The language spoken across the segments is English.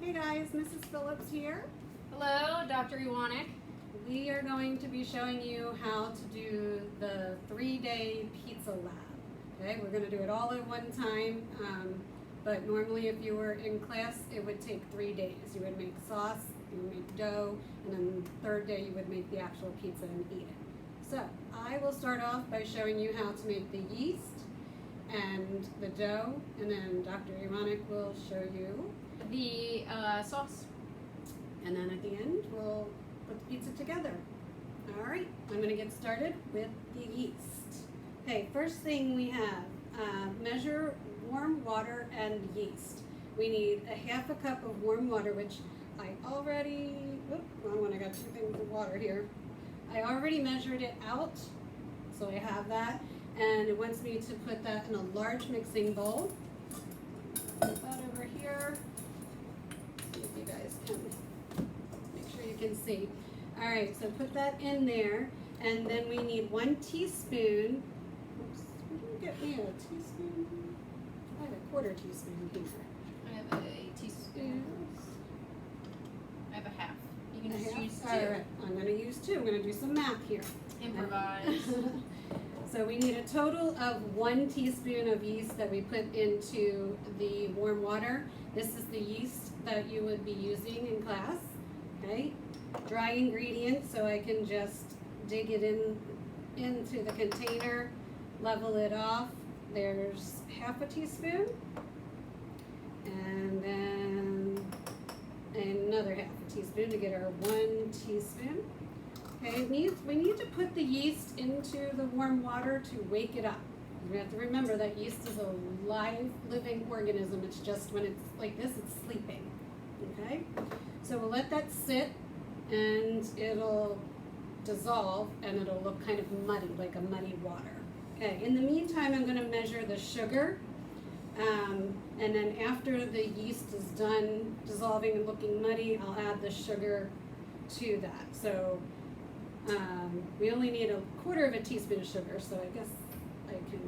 Hey guys, Mrs. Phillips here. Hello, Dr. Iwanek. We are going to be showing you how to do the 3-day pizza lab. Okay, we're going to do it all at one time, but normally if you were in class, it would take 3 days. You would make sauce, you would make dough, and then the third day you would make the actual pizza and eat it. So I will start off by showing you how to make the yeast and the dough, and then Dr. Iwanek will show you. The sauce. And then at the end, we'll put the pizza together. All right, I'm gonna get started with the yeast. Okay, first thing we have, measure warm water and yeast. We need a half a cup of warm water, which I already, wrong one, I got 2 things of water here. I already measured it out, so I have that. And it wants me to put that in a large mixing bowl. Put that over here. See if you guys can make sure you can see. All right, so put that in there, and then we need 1 teaspoon. Oops, didn't get me a teaspoon. I have a 1/4 teaspoon here. I have a teaspoon. I have a half. You can just use 2. All right, I'm going to use 2. I'm going to do some math here. Improvise. So we need a total of 1 teaspoon of yeast that we put into the warm water. This is the yeast that you would be using in class. Okay, dry ingredients, so I can just dig it into the container, level it off. There's half a teaspoon, and then another half a teaspoon to get our 1 teaspoon. Okay, we need to put the yeast into the warm water to wake it up. You have to remember that yeast is a live, living organism. It's just when it's like this, it's sleeping. Okay, so we'll let that sit, and it'll dissolve, and it'll look kind of muddy, like a muddy water. Okay, in the meantime, I'm going to measure the sugar, and then after the yeast is done dissolving and looking muddy, I'll add the sugar to that. So we only need a 1/4 teaspoon of sugar, so I guess I can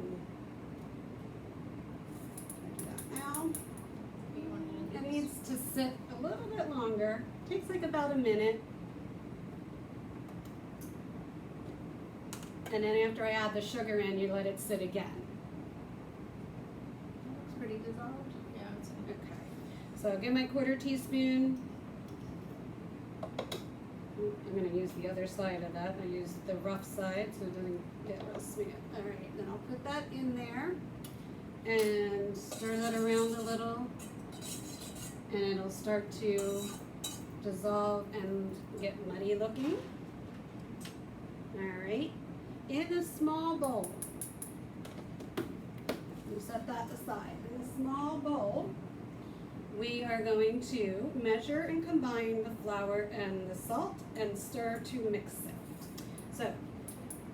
do that now. It needs to sit a little bit longer. Takes like about a minute. And then after I add the sugar in, you let it sit again. Looks pretty dissolved. Yeah, it's Okay. So I'll get my 1/4 teaspoon. I'm going to use the other side of that. I used the rough side so it doesn't get real sweet. All right, then I'll put that in there and stir that around a little, and it'll start to dissolve and get muddy looking. All right, in a small bowl, you set that aside. In a small bowl, we are going to measure and combine the flour and the salt and stir to mix it. So,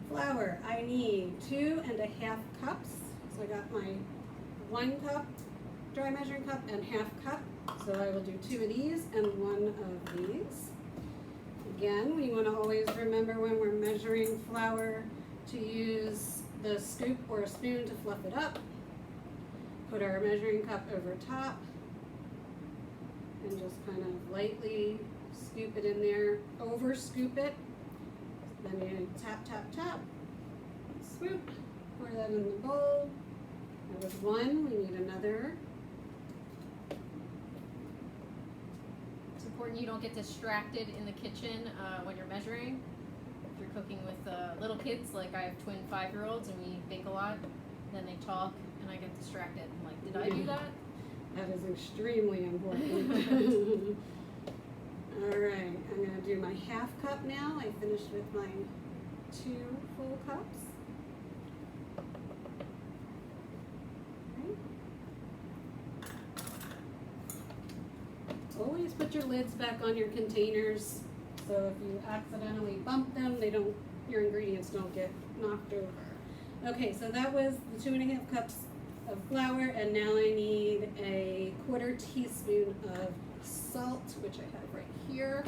flour, I need 2 1/2 cups. So I got my 1 cup dry measuring cup and 1/2 cup. So I will do 2 of these and 1 of these. Again, we want to always remember when we're measuring flour to use the scoop or a spoon to fluff it up. Put our measuring cup over top, and just kind of lightly scoop it in there, over scoop it. Then you tap, tap, tap, swoop, pour that in the bowl. That was 1, we need another. It's important you don't get distracted in the kitchen when you're measuring. If you're cooking with little kids, like I have twin 5-year-olds and we bake a lot, then they talk and I get distracted. I'm like, did I do that? That is extremely important. All right, I'm going to do my 1/2 cup now. I finished with my 2 full cups. Okay. Always put your lids back on your containers, so if you accidentally bump them, your ingredients don't get knocked over. Okay, so that was the 2 1/2 cups of flour, and now I need a 1/4 teaspoon of salt, which I have right here.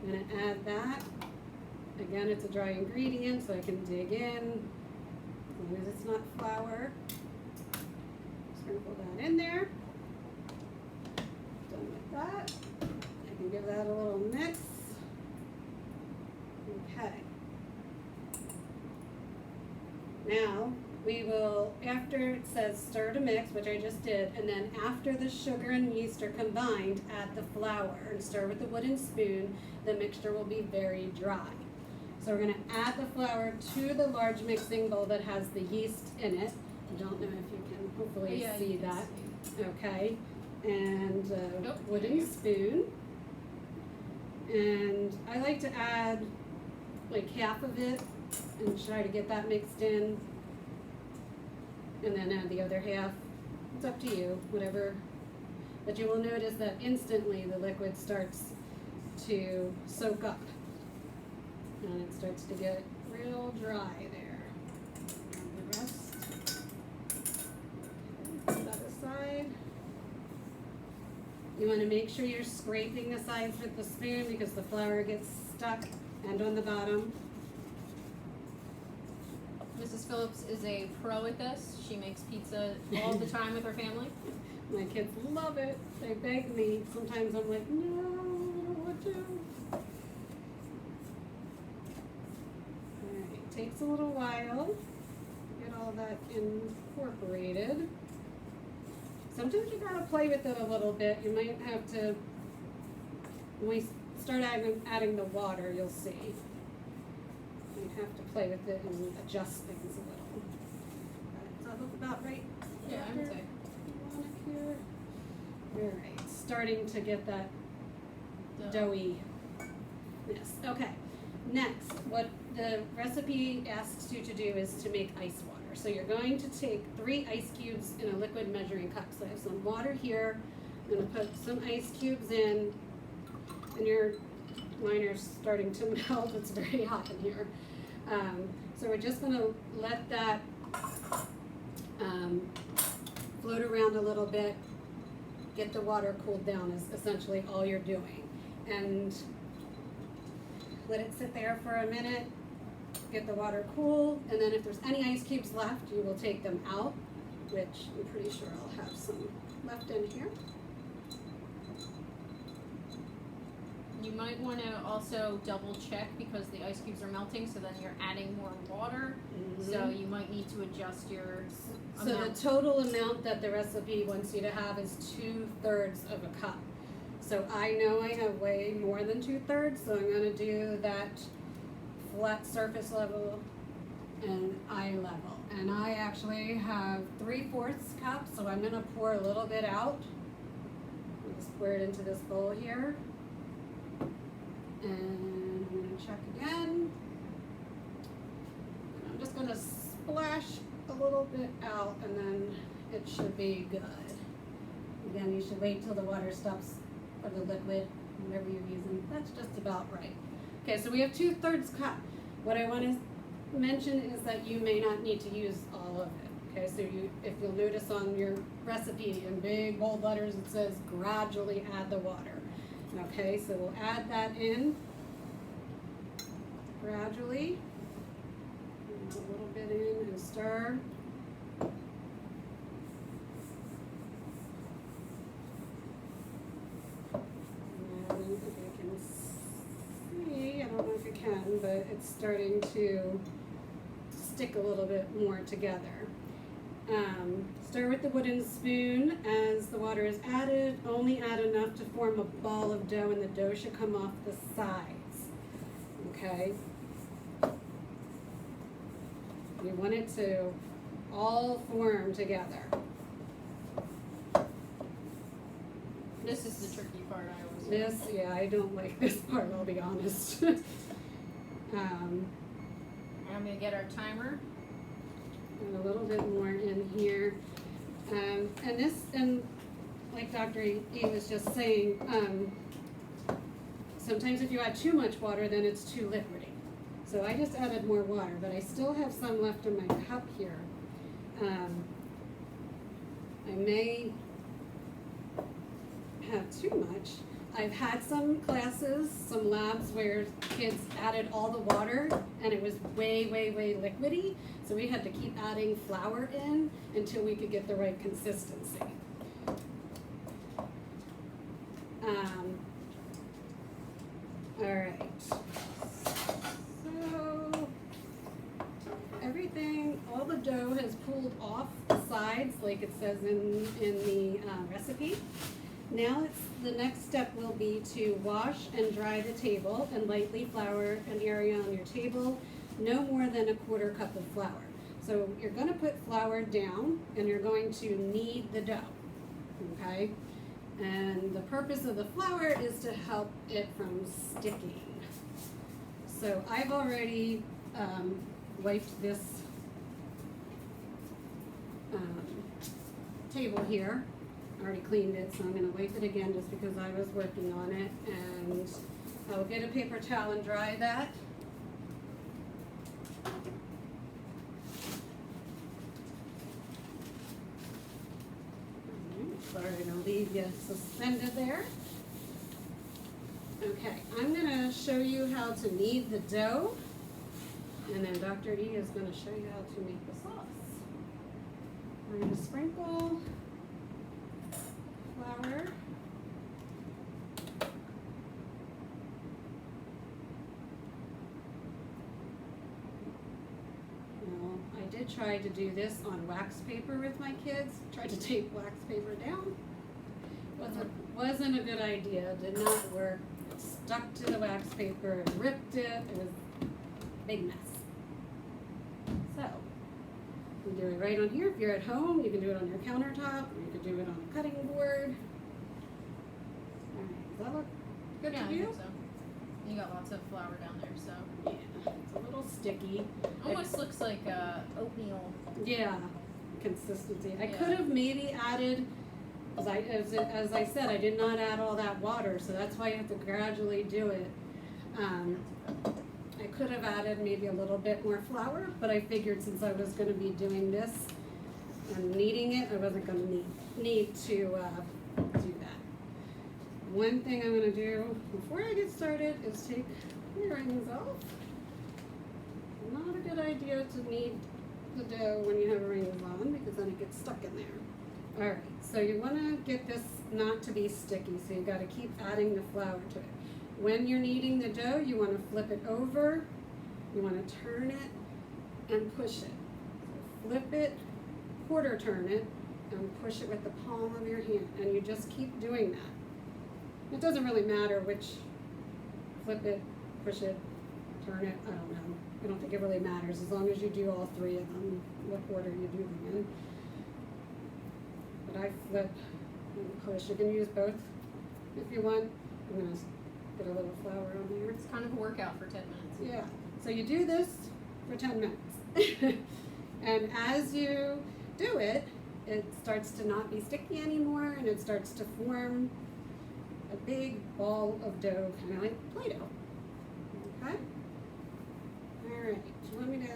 I'm going to add that. Again, it's a dry ingredient, so I can dig in, as long as it's not flour. Sprinkle that in there. Done with that. give that a little mix. Okay. Now, we will, after it says stir to mix, which I just did, and then after the sugar and yeast are combined, add the flour and stir with a wooden spoon. The mixture will be very dry. So we're gonna add the flour to the large mixing bowl that has the yeast in it. I don't know if you can hopefully Yeah, see you can that. see. Okay, and Nope. wooden spoon. And I like to add like half of it and try to get that mixed in. And then add the other half. It's up to you, whatever. But you will notice that instantly the liquid starts to soak up. And it starts to get real dry there. And the rest, put that aside. You want to make sure you're scraping the sides with the spoon because the flour gets stuck and on the bottom. Mrs. Phillips is a pro at this. She makes pizza all the time with her family. My kids love it. They beg me. Sometimes I'm like, no, I don't want to. Alright, takes a little while. Get all that incorporated. Sometimes you gotta play with it a little bit. You might have to, when we start adding the water, you'll see. You have to play with it and adjust things a little. Does that look about right? Yeah, I would say. Alright, starting to get that doughy. Yes, okay. Next, what the recipe asks you to do is to make ice water. So you're going to take 3 ice cubes in a liquid measuring cup. So I have some water here. I'm gonna put some ice cubes in, and mine are starting to melt. It's very hot in here. So we're just gonna let that float around a little bit, get the water cooled down is essentially all you're doing. And let it sit there for a minute, get the water cool, and then if there's any ice cubes left, you will take them out, which I'm pretty sure I'll have some left in here. You might want to also double check because the ice cubes are melting, so then you're adding more water. So you might need to adjust your So amount. the total amount that the recipe wants you to have is 2/3 of a cup. So I know I have way more than 2/3, so I'm gonna do that flat surface level and eye level. And I actually have 3/4 cup, so I'm gonna pour a little bit out. Just pour it into this bowl here. And I'm gonna check again. And I'm just gonna splash a little bit out and then it should be good. Again, you should wait till the water stops, or the liquid, whatever you're using. That's just about right. Okay, so we have 2/3 cup. What I want to mention is that you may not need to use all of it. Okay, so if you'll notice on your recipe in big bold letters it says gradually add the water. Okay, so we'll add that in gradually. A little bit in and stir. And if I can see, I don't know if you can, but it's starting to stick a little bit more together. Stir with the wooden spoon as the water is added. Only add enough to form a ball of dough, and the dough should come off the sides. Okay? You want it to all form together. This is the tricky part, I always say. This, yeah, I don't like this part, I'll be honest. I'm gonna get our timer. And a little bit more in here. And this, and like Dr. E was just saying, sometimes if you add too much water, then it's too liquidy. So I just added more water, but I still have some left in my cup here. I may have too much. I've had some classes, some labs where kids added all the water and it was way, way, way liquidy. So we had to keep adding flour in until we could get the right consistency. Alright. So, everything, all the dough has pulled off the sides like it says in the recipe. Now the next step will be to wash and dry the table and lightly flour an area on your table, no more than a 1/4 cup of flour. So you're going to put flour down and you're going to knead the dough, okay? And the purpose of the flour is to help it from sticking. So I've already wiped this table here. I already cleaned it, so I'm going to wipe it again just because I was working on it. And I will get a paper towel and dry that. Sorry to leave you suspended there. Okay, I'm going to show you how to knead the dough, and then Dr. E is going to show you how to make the sauce. We're going to sprinkle flour. Now, I did try to do this on wax paper with my kids. Tried to tape wax paper down. Wasn't a good idea. Did not work. It stuck to the wax paper and ripped it. It was a big mess. So, you do it right on here. If you're at home, you can do it on your countertop, or you could do it on a cutting board. Alright, does that look good Yeah, to I you? think so. You got lots of flour down there, so. Yeah, it's a little sticky. Almost looks like oatmeal. Yeah, consistency. I Yeah. could have maybe added, as I said, I did not add all that water, so that's why you have to gradually do it. I could have added maybe a little bit more flour, but I figured since I was going to be doing this and kneading it, I wasn't going to need to do that. One thing I'm going to do before I get started is take my rings off. Not a good idea to knead the dough when you have rings on because then it gets stuck in there. Alright, so you want to get this not to be sticky, so you got to keep adding the flour to it. When you're kneading the dough, you want to flip it over, you want to turn it and push it. So flip it, 1/4 turn it, and push it with the palm of your hand, and you just keep doing that. It doesn't really matter which, flip it, push it, turn it, I don't know. I don't think it really matters as long as you do all 3 of them, what order you do them in. But I flip and push. You can use both if you want. I'm going to get a little flour on there. It's kind of a workout for 10 minutes. Yeah. So you do this for 10 minutes. And as you do it, it starts to not be sticky anymore and it starts to form a big ball of dough, kind of like Play-Doh. Okay? Alright. Do you want me to...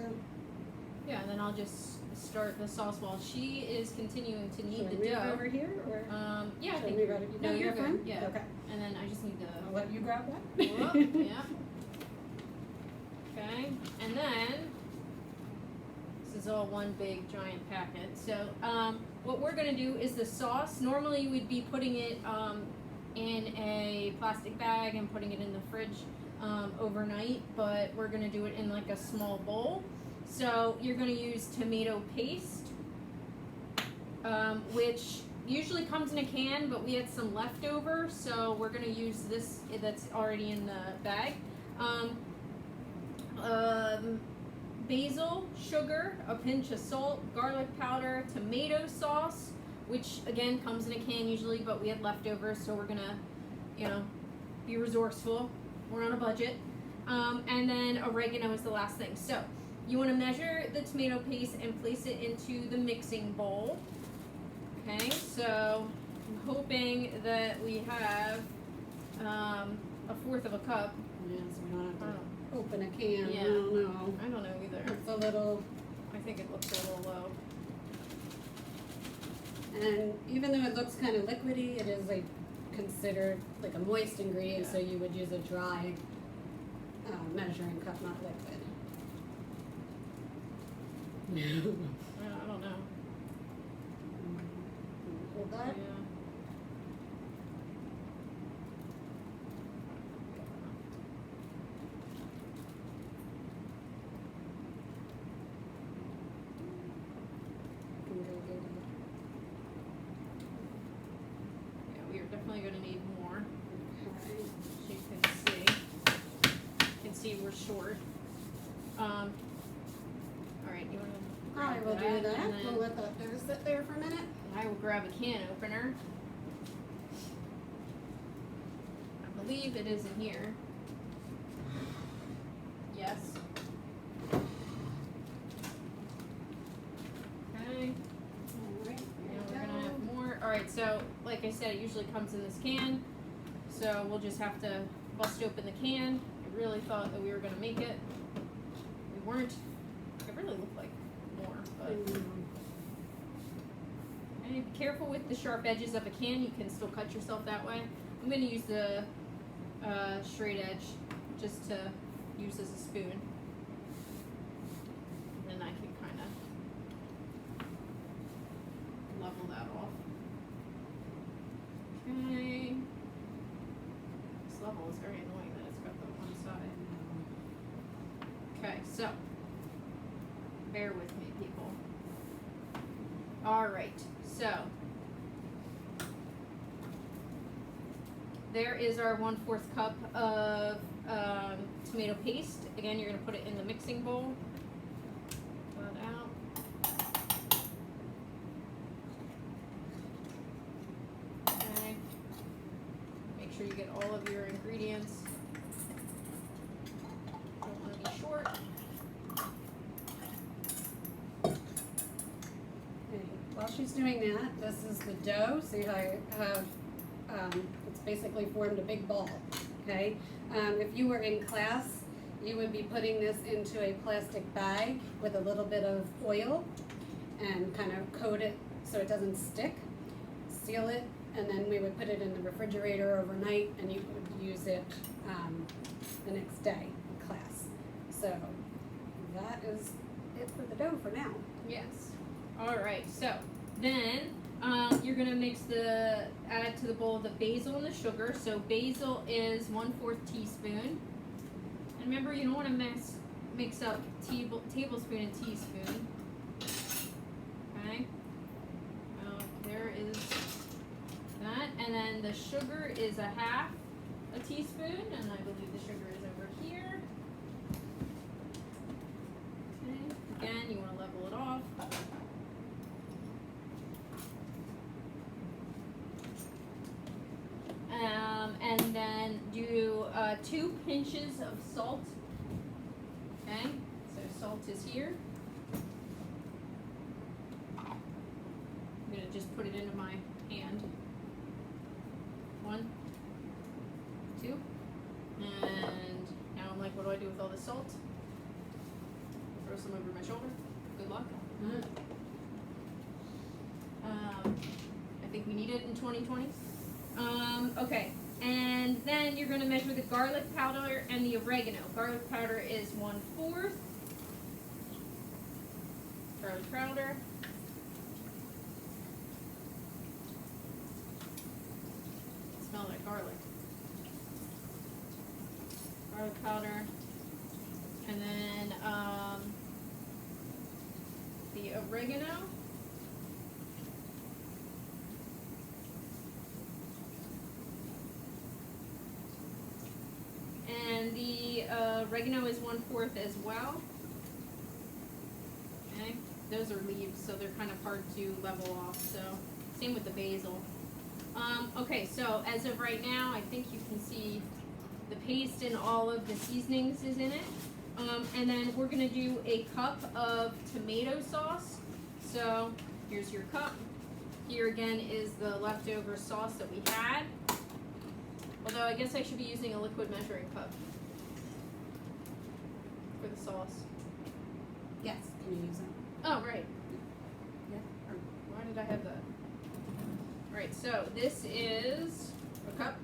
Yeah, and then I'll just start the sauce while she is continuing to knead Should I the move dough. over here? Or Yeah, I should think move out of- no, you're fine? good. Yeah. Okay. And then I just need I'll to. let you grab that. Whoop, yeah. Okay, and then this is all one big giant packet. So what we're gonna do is the sauce. Normally we'd be putting it in a plastic bag and putting it in the fridge overnight, but we're gonna do it in like a small bowl. So you're gonna use tomato paste, which usually comes in a can, but we had some leftover, so we're gonna use this that's already in the bag. Basil, sugar, a pinch of salt, garlic powder, tomato sauce, which again comes in a can usually, but we had leftovers, so we're gonna, be resourceful. We're on a budget. And then oregano is the last thing. So you want to measure the tomato paste and place it into the mixing bowl. Okay, so I'm hoping that we have a 1/4 of a cup. Yes, we don't have to Oh, open a can. Yeah. I don't know. I don't know either. It's a little, I think it looks a little low. and even though it looks kind of liquidy, it is like considered like a moist ingredient, Yeah. so you would use a dry measuring cup, not liquid. I don't know. Hold that. Yeah. definitely gonna need more. Okay. So you can see. You can see we're short. Alright, you wanna I grab will do that. and then We'll let that dough sit there for a minute. I will grab a can opener. I believe it is in here. Yes. Okay. Alright, And we're there gonna we have go. more. Alright, so like I said, it usually comes in this can. So we'll just have to bust open the can. I really thought that we were gonna make it. We weren't. It really looked like more, but okay, be careful with the sharp edges of a can. You can still cut yourself that way. I'm gonna use the straight edge just to use as a spoon. And then I can kind of level that off. Okay. This level is very annoying that it's got the one side. Okay, so bear with me, people. Alright, so there is our 1/4 cup of tomato paste. Again, you're gonna put it in the mixing bowl. Pull it out. Okay. Make sure you get all of your ingredients. Don't want to be short. Okay, while she's doing that, this is the dough. See how I have, it's basically formed a big ball, okay? If you were in class, you would be putting this into a plastic bag with a little bit of oil and kind of coat it so it doesn't stick, seal it, and then we would put it in the refrigerator overnight and you would use it the next day in class. So that is it for the dough for now. Yes. Alright, so then you're gonna add to the bowl the basil and the sugar. So basil is 1/4 teaspoon. And remember, you don't want to mix up tablespoon and teaspoon. Okay. There is that. And then the sugar is 1/2 a teaspoon, and I believe the sugar is over here. Okay. Again, you want to level it off. And then do 2 pinches of salt. Okay, so salt is here. I'm gonna just put it into my hand. 1, 2, and now I'm like, what do I do with all this salt? Throw some over my shoulder. Good luck. I think we need it in 2020. Okay, and then you're going to measure the garlic powder and the oregano. Garlic powder is 1/4. Garlic powder. Smell that garlic. Garlic powder. And then the oregano. And the oregano is 1/4 as well. Okay, those are leaves, so they're kind of hard to level off. So same with the basil. Okay, so as of right now, I think you can see the paste and all of the seasonings is in it. And then we're gonna do a cup of tomato sauce. So here's your cup. Here again is the leftover sauce that we had. Although I guess I should be using a liquid measuring cup for the sauce. Yes, can you use it? Oh, right. Yeah. Why did I have that? Alright, so this is a cup.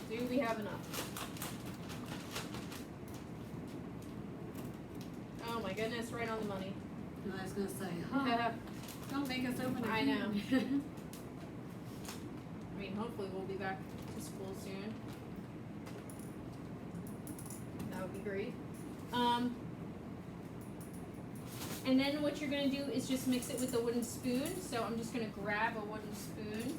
Do we have enough? Oh my goodness, right on the money. I was gonna say, huh, don't make us open a I can. know. I mean, hopefully we'll be back to school soon. That would be great. And then what you're gonna do is just mix it with a wooden spoon. So I'm just gonna grab a wooden spoon.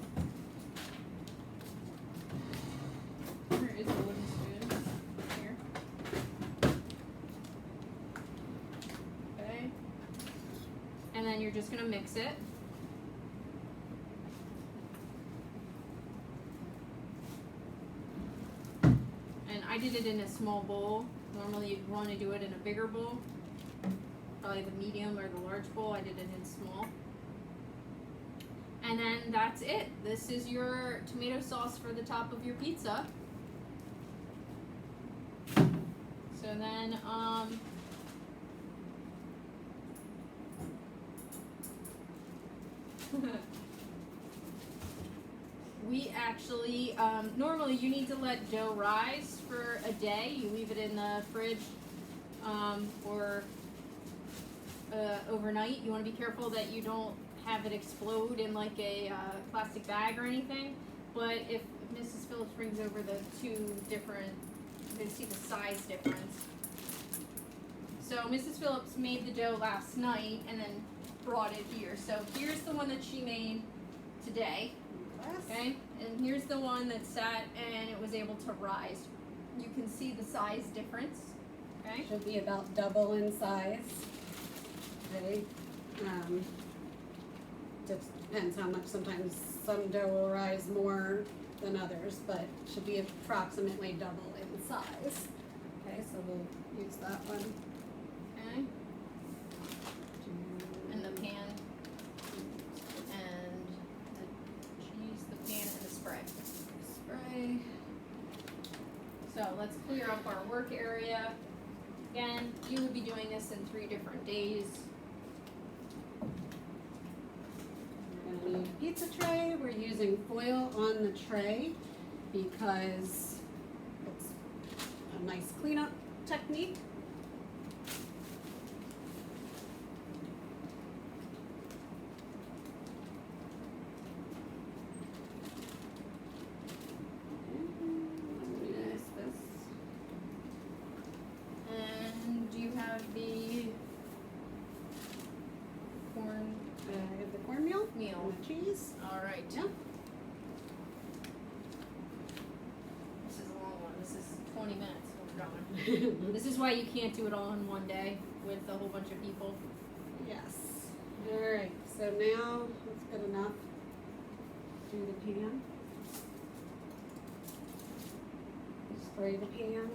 you're just gonna mix it. And I did it in a small bowl. Normally you'd want to do it in a bigger bowl. Probably the medium or the large bowl. I did it in small. And then that's it. This is your tomato sauce for the top of your pizza. So then, we actually, normally you need to let dough rise for a day. You leave it in the fridge or overnight. You want to be careful that you don't have it explode in like a plastic bag or anything. But if Mrs. Phillips brings over the two different, you can see the size difference. So Mrs. Phillips made the dough last night and then brought it here. So here's the one that she made today. Okay, and here's the one that sat and it was able to rise. You can see the size difference. Okay. Should be about double in size. Okay. Just depends how much. Sometimes some dough will rise more than others, but should be approximately double in size. Okay, so we'll use that one. Okay. And the pan and the cheese, the pan and the spray. Spray. So let's clear up our work area. Again, you will be doing this in 3 different days. We're gonna need a pizza tray. We're using foil on the tray because it's a nice cleanup technique. And do you have the corn The cornmeal meal? and the cheese. All right. Yeah. This is a long one. This is 20 minutes. We're going. This is why you can't do it all in one day with a whole bunch of people. Yes. All right. So now that's good enough. Do the pan. Spray the pan.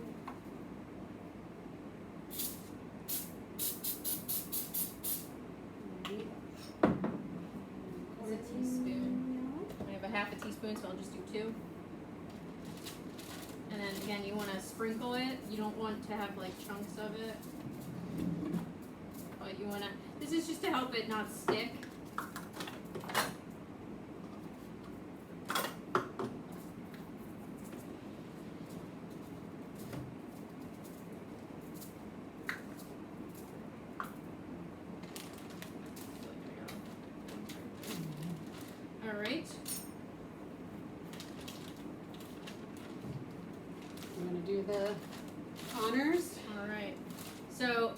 Is it a teaspoon? I have a half a teaspoon, so I'll just do 2. And then again, you want to sprinkle it. You don't want to have like chunks of it. But you want to, this is just to help it not stick. All right. I'm gonna do the honors. All right. So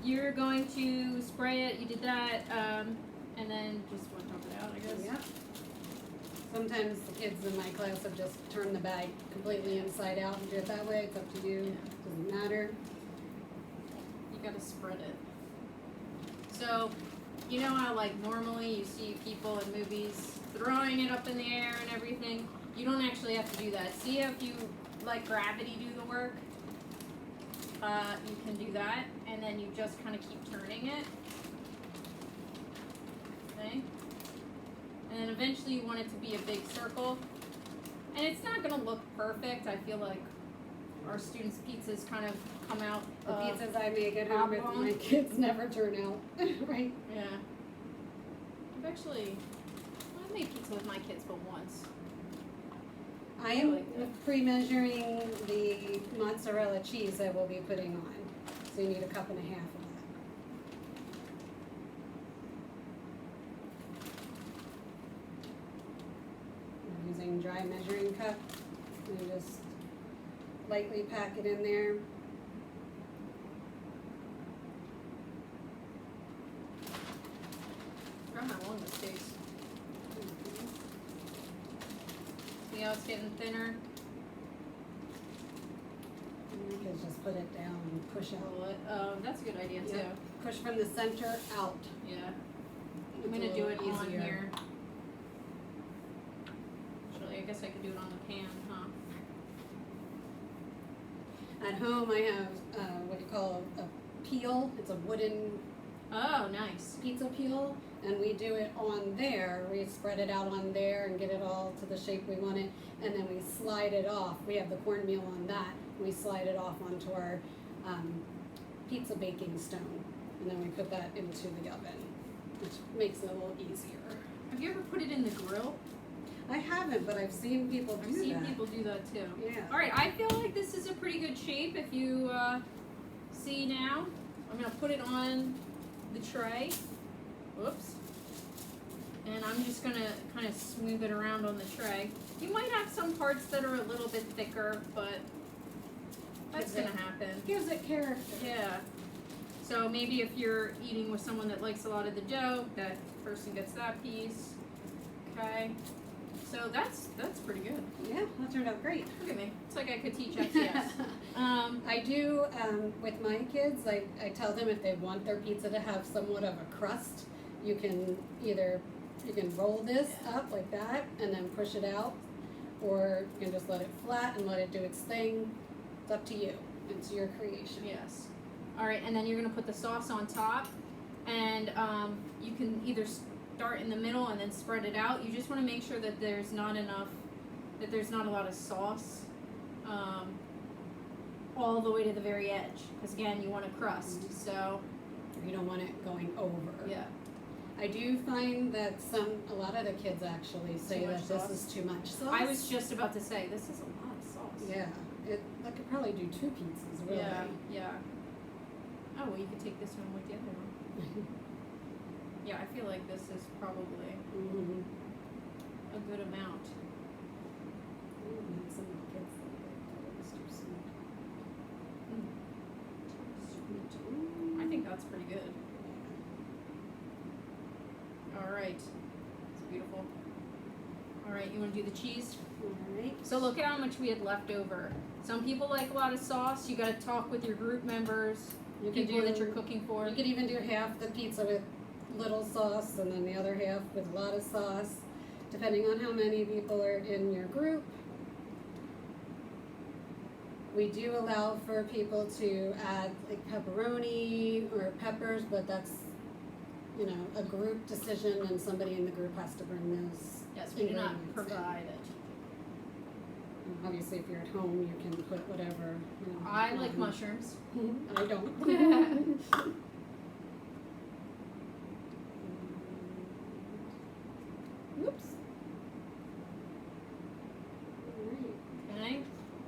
you're going to spray it. You did that, and then just want to dump it out, I guess. Yep. Sometimes the kids in my class have just turned the bag completely inside out and do it that way. It's up to you. Doesn't matter. You gotta spread it. So, you know how like normally you see people in movies throwing it up in the air and everything? You don't actually have to do that. See if you let gravity do the work? You can do that, and then you just kind of keep turning it. Okay? And then eventually you want it to be a big circle. And it's not gonna look perfect. I feel like our students' pizzas kind of come out. The pizzas I make at home with oblong. my kids never turn out right. Yeah. I made pizza with my kids but once. I am like that. pre-measuring the mozzarella cheese I will be putting on. So you need 1.5 cups of that. I'm using dry measuring cup. And just lightly pack it in there. From my one mistakes. See how it's getting thinner? And my kids just just put it down and push out. Roll it. That's a good idea too. Yep. Push from the center out. Yeah. It's I'm a gonna do little it on easier. here. Actually, I guess I could do it on the pan, huh? At home, I have what you call a peel. It's a wooden Oh, nice. pizza peel, and we do it on there. We spread it out on there and get it all to the shape we want it, and then we slide it off. We have the cornmeal on that. We slide it off onto our pizza baking stone, and then we put that into the oven, which makes it a little easier. Have you ever put it in the grill? I haven't, but I've seen people do I've seen that. people do that too. Yeah. All right, I feel like this is a pretty good shape. If you see now, I'm gonna put it on the tray. Whoops. And I'm just gonna kind of smooth it around on the tray. You might have some parts that are a little bit thicker, but that's gonna happen. Gives it character. Yeah. So maybe if you're eating with someone that likes a lot of the dough, that person gets that piece. Okay. So that's pretty good. Yeah, that turned out great. Look at me. It's like I could teach SDS. I do, with my kids, I tell them if they want their pizza to have somewhat of a crust, you can roll this up like that and then push it out, or you can just let it flat and let it do its thing. It's up to you. It's your creation. Yes. All right, and then you're gonna put the sauce on top, and you can either start in the middle and then spread it out. You just want to make sure that there's not a lot of sauce all the way to the very edge, because again, you want a crust. So You don't want it going over. yeah. I do find that a lot of the kids actually say Too much that sauce? this is too much sauce. I was just about to say this is a lot of sauce. Yeah, I could probably do 2 pizzas, really. Yeah. Yeah. Oh well, you could take this one with the other one. Yeah, I feel like this is probably Mhm. a good amount. Some of the kids think that it's too sweet. Sweet. I think that's pretty good. All right. It's beautiful. All right, you want to do the cheese? Alright. So look at how much we had left over. Some people like a lot of sauce. You got to talk with your group members, You can people do that you're cooking for. You could even do half the pizza with little sauce and then the other half with a lot of sauce, depending on how many people are in your group. We do allow for people to add like pepperoni or peppers, but that's, a group decision, and somebody in the group has to bring those. Yes, we do not ingredients in. provide it. And obviously, if you're at home, you can put whatever. I like on. mushrooms. I don't. Whoops. Alright. Okay.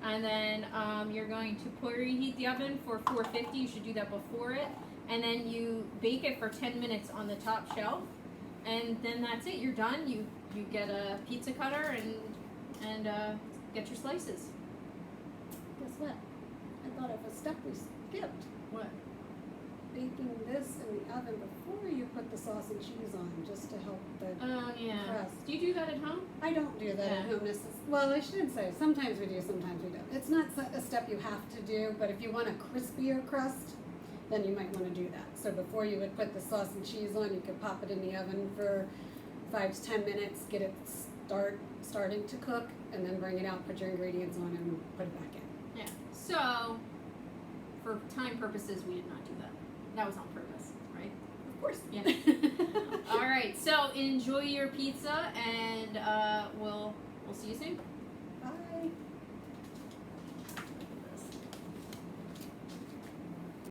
And then you're going to preheat the oven for 450. You should do that before it. And then you bake it for 10 minutes on the top shelf. And then that's it. You're done. You get a pizza cutter and get your slices. Guess what? I thought of a step we skipped. What? Baking this in the oven before you put the sauce and cheese on, just to help the. Oh yeah. Crust. Do you do that at home? I don't do that at Yeah. home. Well, I shouldn't say. Sometimes we do, sometimes we don't. It's not a step you have to do, but if you want a crispier crust, then you might want to do that. So before you would put the sauce and cheese on, you could pop it in the oven for 5 to 10 minutes, get it starting to cook, and then bring it out, put your ingredients on, and put it back in. Yeah. So, for time purposes, we did not do that. That was on purpose, right? Of course. Yeah. All right. So enjoy your pizza, and we'll see you soon. Bye.